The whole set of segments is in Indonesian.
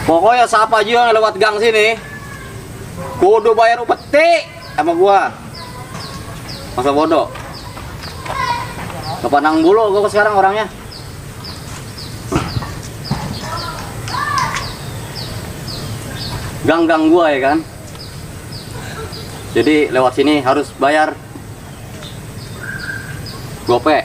Pokoknya siapa aja yang lewat gang sini kudu bayar upeti sama gua. Masa bodoh. Kepandang bulu gua sekarang orangnya. Gang-gang gua ya kan. Jadi lewat sini harus bayar gope.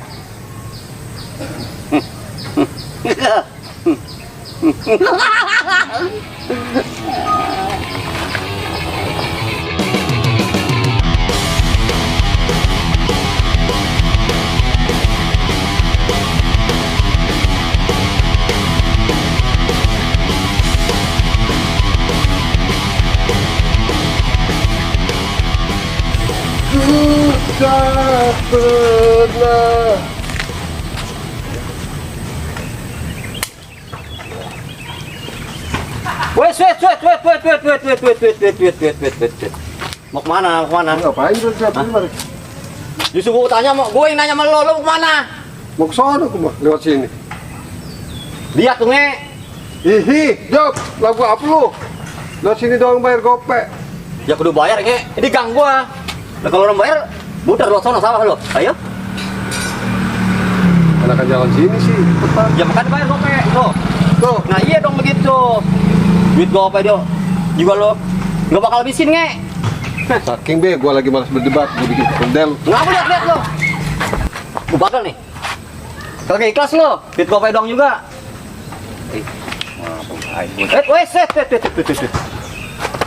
Tak pernah. Wait. Mau kemana? Mau kemana? Ngapain lu siapa ini? Justru gue tanya, gue yang nanya sama lo mau kemana? Mau ke sono aku mah, lewat sini. Lihat tuh nge. Hihi, Job, lagu apa lu? Lewat sini doang bayar gope. Ya kudu bayar nge. Ini gang gua. Nah, kalau orang bayar, muter lo sono sawah lo. Ayo. Enakan jalan sini sih, tepat. Ya makan bayar gope. Tuh. Tuh, Nah iya dong begitu. Duit gope dia. Juga lo nggak bakal habisin nge. saking be, gua lagi malas berdebat, gua bikin model. Nggak boleh lihat lo. Gua bakal nih. Kagak ikhlas lo. Duit gope dong juga. Wes.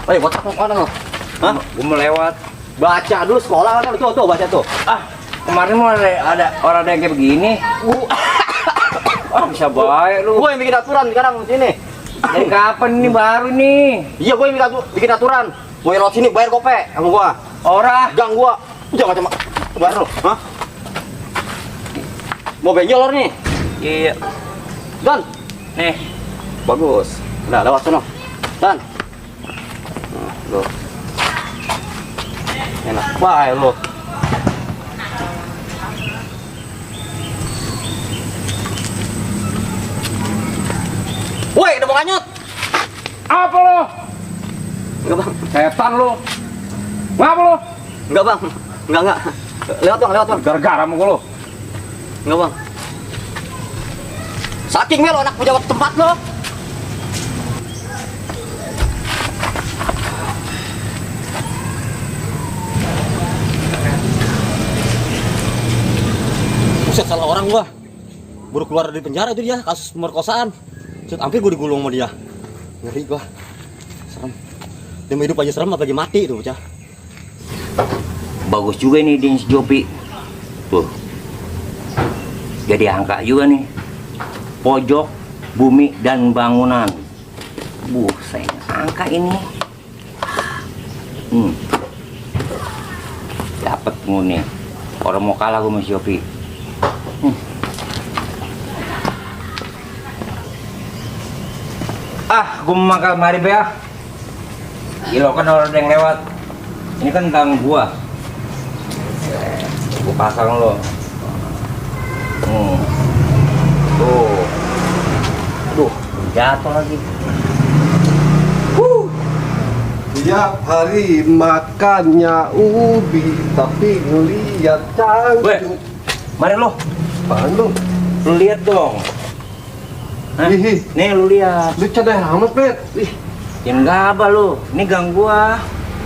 Woi, botak mau kemana lo? Hah? Gue mau lewat. Baca dulu sekolah kan tuh baca tuh. Kemarin mau ada orang yang kayak begini. Bisa baik lu. Gue yang bikin aturan sekarang di sini. Dari kapan ini baru nih? Iya, gue yang bikin aturan. Gue lewat sini bayar gope sama gua. Orang Gang gua. Jangan macam bayar lo. Hah? Mau benjol nih. iya. Dan Nih, bagus. Udah lewat sono. Dan. Lo. Enak baik lo. Woi, udah mau kanyut. apa lo? Enggak, Bang. Setan lo. Ngapa lo? Enggak, Bang. Enggak. Lewat, Bang. Gara-gara sama lo. Enggak, Bang. Saking lo anak pejabat tempat lo. Buset, salah orang gua. Baru keluar dari penjara itu dia, kasus pemerkosaan. Set, hampir gua digulung sama dia. Ngeri gua. Serem. Dia mau hidup aja serem, apalagi mati itu bocah. Bagus juga nih di Jopi. Tuh. Jadi angka juga nih. Pojok, bumi dan bangunan. Buset, angka ini. Dapat nih. Orang mau kalah gue sama Jopi. Gue mau makan mari be ah. Gila kan orang ada yang lewat. Ini kan gang gua. Gua pasang lo. Tuh. Aduh, jatuh lagi. Tiap hari makannya ubi, tapi ngeliat cangcut. Mari lo. Apaan lu? Lu lihat dong. Hah? Hihi. Nih lu lihat. Lu cadai amat, Bet. Ih, Yang gaba lu. Ini gang gua.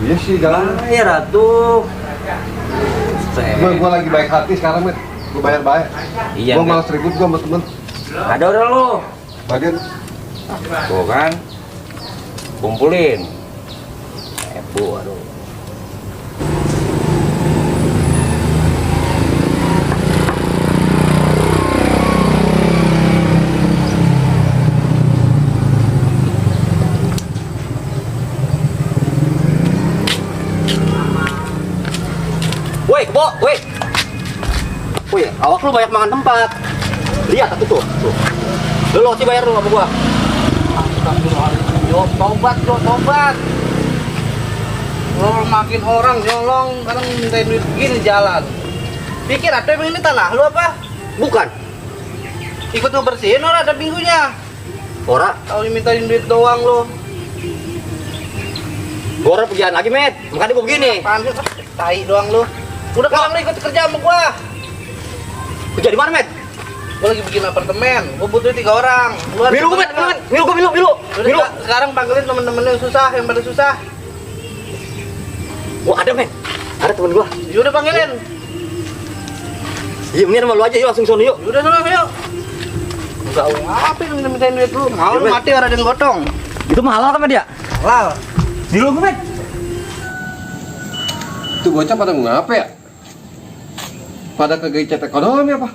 iya sih, jangan. Bayar atuh. Gua lagi baik hati sekarang, Bet. Gua bayar baik. Iya. Gua malas ribut gua sama temen. Ada udah lu. Bagian Tuh kan. Kumpulin. Aduh. Woi, awak lu banyak makan tempat. Lihat aku tuh. Lu sih bayar lu sama gua. Yo, tobat. Lo makin orang nyolong, kadang minta duit gini jalan. Pikir ada yang ini tanah lu apa? Bukan. Ikut ngebersihin orang ada minggunya. Ora, Tahu dimintain duit doang lo. gua orang pergian lagi, Met. Makanya gua begini. Apaan sih? Tai doang lo. Udah kalang lo ikut kerja sama gua. Kerja di mana, Met? Gua lagi bikin apartemen. Gua butuh 3 orang. Lu harus Milu gua, Met. temenan. Milu gua, Milu. Udah, sekarang panggilin temen-temen yang susah, yang pada susah. Wah, ada, Met. Ada temen gua. Ya udah panggilin. Iya, ini sama lu aja yuk, langsung sono yuk. Ya udah sana yuk. Enggak apa yang minta duit lu. Mau Ya, lu Bet. mati orang yang gotong. Itu mahal kan, Met ya? Halal. Di lu, Met. Itu bocah pada ngapa ya? Pada kegecet ekonomi apa?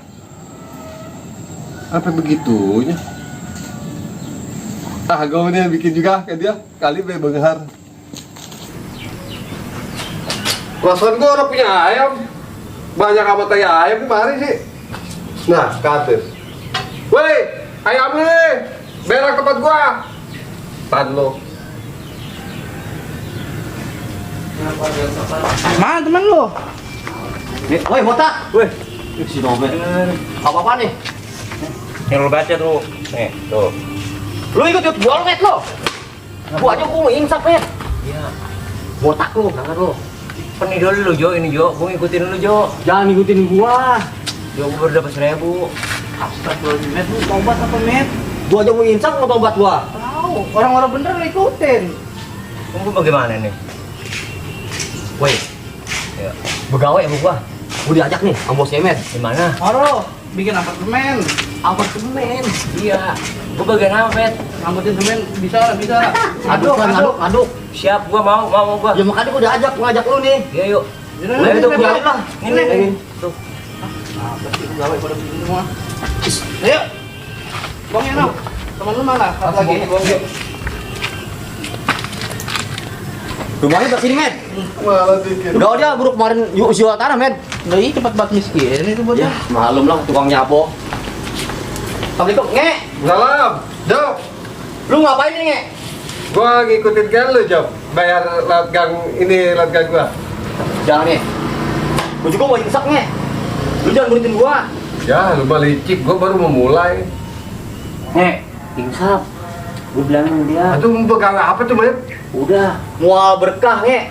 Apa begitunya? Ah, gue ini bikin juga ke dia. Kali be benghar. Perasaan gue orang punya ayam. Banyak amat kayak ayam kemarin sih. Nah, ke atas. Woi, ayam nih. Berak tempat gua. Tan lo. Mana teman lu? Nih, woi, botak. Woi. Si Nomet. Apa-apa nih? Yang lu baca tuh. Nih, tuh. Lu ikut gua, Met lo. Gua aja gua insaf, Met. Iya. Botak lu, kangen lu. Pen dulu lu Jo, ini Jo. Gua ngikutin lu Jo. Jangan ngikutin gua. Jo gua baru dapat 1.000. Astagfirullah, Met, lu tobat apa, Met? Gua aja mau insaf mau tobat gua. Tahu, orang-orang bener lu ikutin. Tunggu bagaimana nih? Woi, Ya. begawe sama gua. Gua diajak nih sama bos Met. Di mana? Oro, bikin apartemen. Apartemen. Iya. Gua bagian apa, Bet? Ngangkutin semen bisa lah, bisa lah. Aduk kan, aduk. Siap, gua mau gua. Ya makanya gua diajak, ngajak lu nih. Iya, yuk. Yaudah, Ayo yaudah, tuh, yaudah. biarin lah. Ini. Tuh. Apa sih pegawai pada begini semua? Ayo. Bang Yano, teman lu mana? Satu lagi. Rumahnya dekat sini, Met. Malah dikit. Udah dia buruk kemarin jual tanah, Met. Nah, ini cepat banget miskin itu bocah. Ya, malum lah tukang nyapo. Assalamualaikum, Nge. Salam. Job. Lu ngapain nih, Nge? Gua ngikutin kan lu, Job. Bayar lewat gang ini, lewat gang gua. Jangan, Nge. Gua juga mau insaf, Nge. Lu jangan buritin gua. Ya, lu mah licik. Gua baru mau mulai. Nih, insaf. Gua bilangin sama dia. Aduh, mau pegang apa tuh, Met? Udah. Mual berkah, Nge.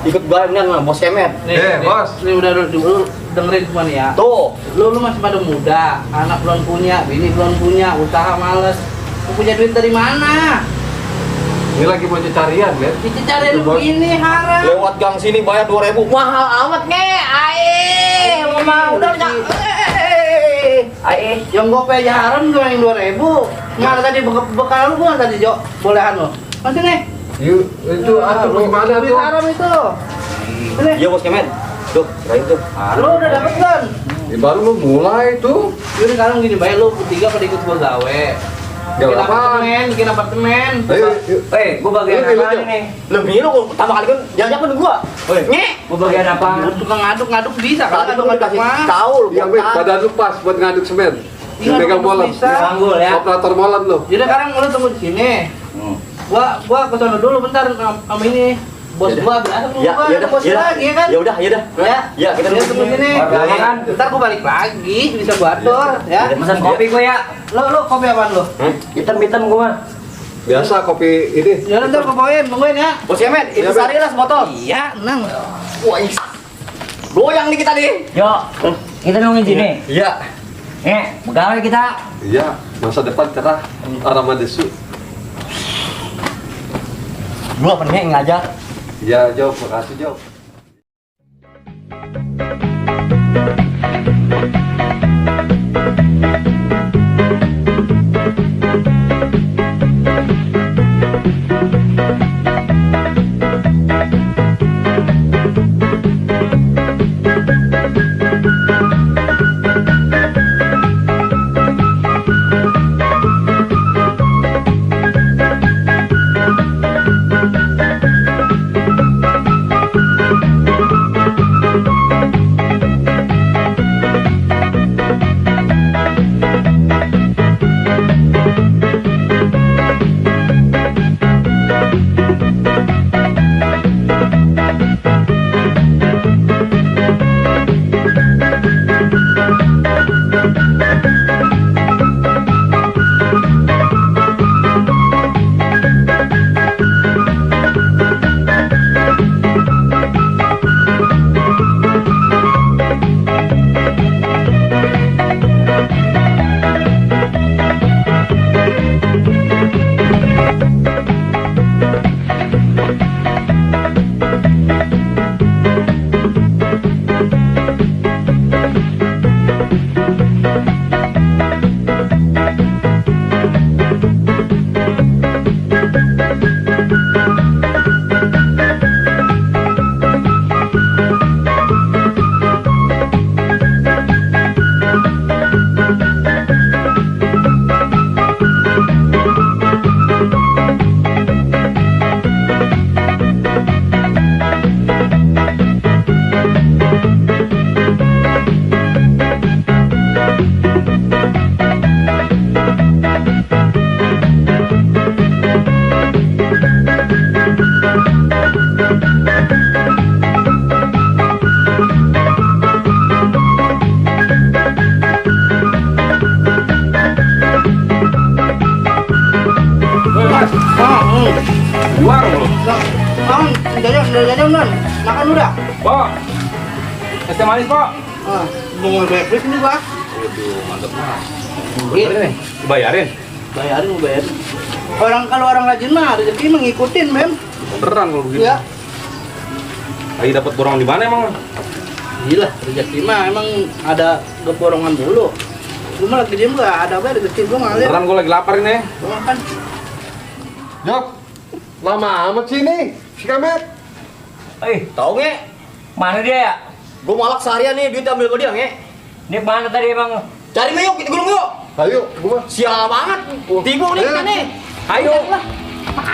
Ikut gua dengan bos Kemet. Bos. Nih udah dulu dengerin semua nih ya. Tuh. Lu masih pada muda, anak belum punya, bini belum punya, usaha males. Lu punya duit dari mana? Ini lagi mau carian, Met. Cari lu begini haram. Lewat gang sini bayar 2.000. Mahal amat, Nge. Ae, mau udah nyak. Ae, yang gope aja haram gua yang 2.000. Mana tadi bekal lu bukan tadi, Jo? Bolehan lu. Mana nih? Yuk, itu atur gimana Duit tuh? haram itu. Sini. Iya, bos Kemet. Tuh, kirain tuh. Lu udah dapet kan? Ya, baru mau mulai tuh. Yaudah sekarang gini, baik lu bertiga pada ikut gua gawe. Gawe apaan? Bikin apartemen. Ayo, yuk. Gua bagian Ini, apa ini, nih? Lebih lu pertama kali kan jangan pun gua. Woi. Nge. Gua bagian apa? Lu tukang ngaduk bisa kan? Tadi gua dikasih mah. tahu lu. Iya, Met, badan lu pas buat ngaduk semen. Iya, Yang pegang ngaduk molen. bisa. Sanggul ya. Operator molen lu. Jadi sekarang lu tunggu di sini. Gua ke sana dulu bentar sama ini. Bos Yaudah. gua biasa lu Ya, gua ya ada udah. bos lagi ya kan? Ya udah, ya udah. Ya. Ya, kita Dia duduk tunggu sini. Lama kan? Ntar gua balik lagi, bisa gua atur ya. Pesan kopi gua ya. Lu kopi apaan lu? Hitam-hitam gua mah. Biasa kopi ini. Ya ntar gua bawain, tungguin ya. Bos Kemet, itu Ya, Bet. sehari lah sebotol. Iya, nang. Wah, goyang nih kita nih. Yo, kita nungguin sini. Iya. Pegawai kita. Iya, masa depan cerah. Arama desu. Lu apa nih ngajak? Ya, Job, makasih, Job. Woi mas, di warung lu. Bang, jajan non. Makan udah. Pak, es teh manis pak. Ah, mau bebek ini gua. Waduh, mantep mas. Iya. Bener nih, dibayarin. Bayarin mau bayarin. Kalau orang rajin mah rezeki mengikutin, Mem. Beneran kalau begitu. Iya. Lagi dapat borongan di mana emang? Gila, rezeki mah emang ada keborongan dulu. Cuma lagi diem gak ada apa rezeki gua ngalir. Beneran gue lagi lapar ini. Gua makan. Jok, lama amat sih ini, si Kamet. Tahu nge? Mana dia ya? Gue malak seharian nih, duit ambil ke dia, nge. Ini mana tadi emang? Cari mah yuk, kita gulung yuk. Ayo, gua. Sial banget. Tigo nih Ayo. kita nih. Ayo.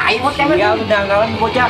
Ayo, Iya, udah kawan bocah.